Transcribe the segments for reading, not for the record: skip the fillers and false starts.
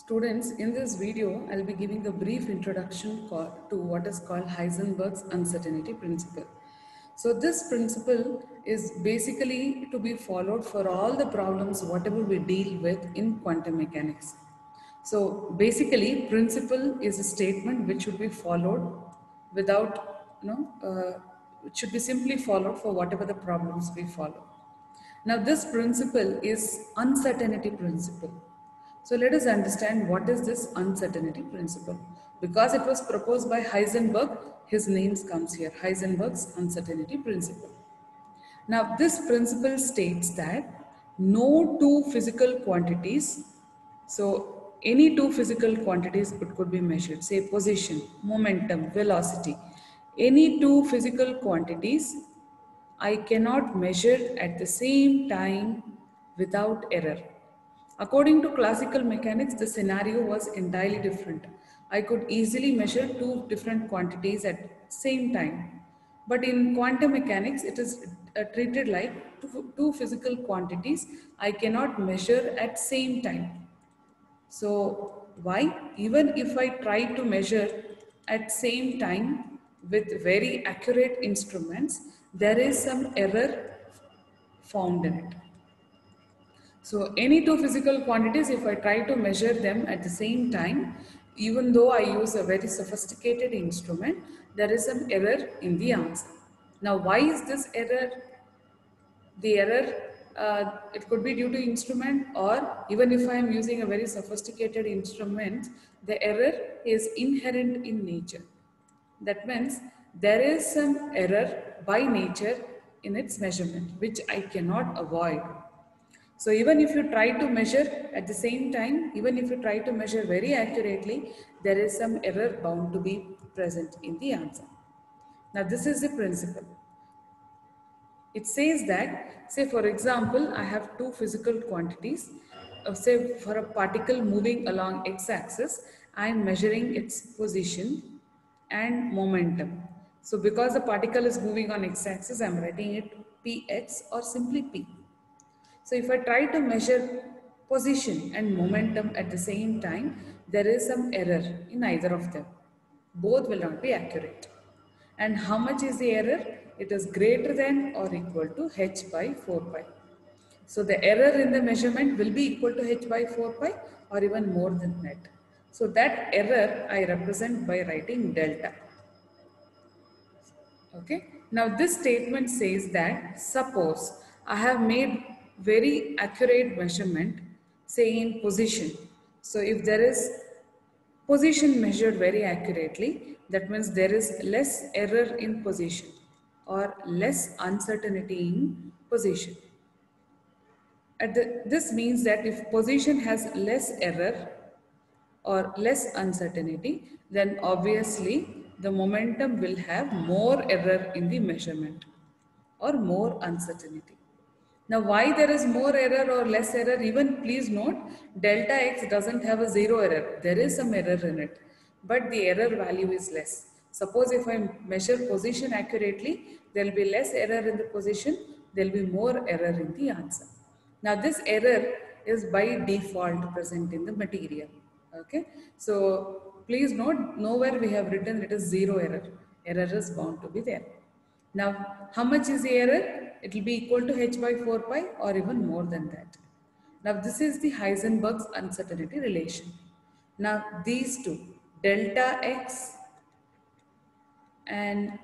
Students, in this video, I'll be giving a brief introduction to what is called Heisenberg's uncertainty principle. So this principle is basically to be followed for all the problems whatever we deal with in quantum mechanics. So basically, principle is a statement which should be followed without, it should be simply followed for whatever the problems we follow. Now this principle is uncertainty principle. So let us understand what is this uncertainty principle. Because it was proposed by Heisenberg, his name comes here, Heisenberg's uncertainty principle. Now this principle states that no two physical quantities, so any two physical quantities it could be measured, say position, momentum, velocity, any two physical quantities I cannot measure at the same time without error. According to classical mechanics, the scenario was entirely different. I could easily measure two different quantities at same time. But in quantum mechanics, it is treated like two physical quantities I cannot measure at same time. So why? Even if I try to measure at same time with very accurate instruments, there is some error found in it. So any two physical quantities, if I try to measure them at the same time, even though I use a very sophisticated instrument, there is some error in the answer. Now, why is this error? The error, it could be due to instrument, or even if I am using a very sophisticated instrument, the error is inherent in nature. That means there is some error by nature in its measurement, which I cannot avoid. So even if you try to measure at the same time, even if you try to measure very accurately, there is some error bound to be present in the answer. Now this is the principle. It says that, say for example, I have two physical quantities. Say for a particle moving along x-axis, I am measuring its position and momentum. So because the particle is moving on x-axis, I am writing it px or simply p. So if I try to measure position and momentum at the same time, there is some error in either of them. Both will not be accurate. And how much is the error? It is greater than or equal to h by 4 pi. So the error in the measurement will be equal to h by 4 pi or even more than that. So that error I represent by writing delta. Okay. Now this statement says that suppose I have made very accurate measurement, say in position. So if there is position measured very accurately, that means there is less error in position or less uncertainty in position. This means that if position has less error or less uncertainty, then obviously the momentum will have more error in the measurement or more uncertainty. Now why there is more error or less error? Even please note, delta x doesn't have a zero error. There is some error in it, but the error value is less. Suppose if I measure position accurately, there will be less error in the position, there will be more error in the answer. Now this error is by default present in the material. Okay, so please note, nowhere we have written it is zero error. Error is bound to be there. Now, how much is the error? It will be equal to h by 4 pi or even more than that. Now, this is the Heisenberg's uncertainty relation. Now, these two, delta x and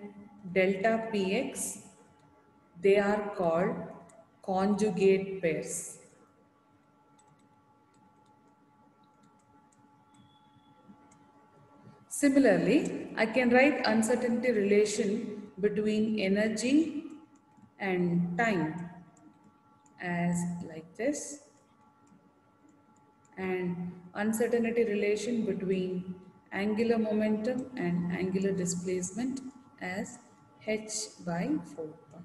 delta px, they are called conjugate pairs. Similarly, I can write uncertainty relation between energy and time as like this, and uncertainty relation between angular momentum and angular displacement as h by 4 pi.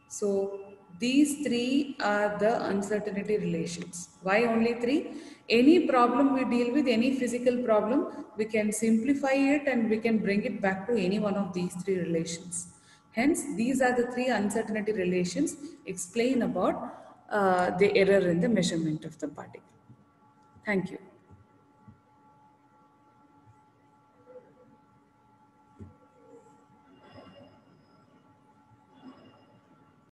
So these three are the uncertainty relations. Why only three? Any problem we deal with, any physical problem, we can simplify it and we can bring it back to any one of these three relations. Hence, these are the three uncertainty relations explain about the error in the measurement of the particle. Thank you.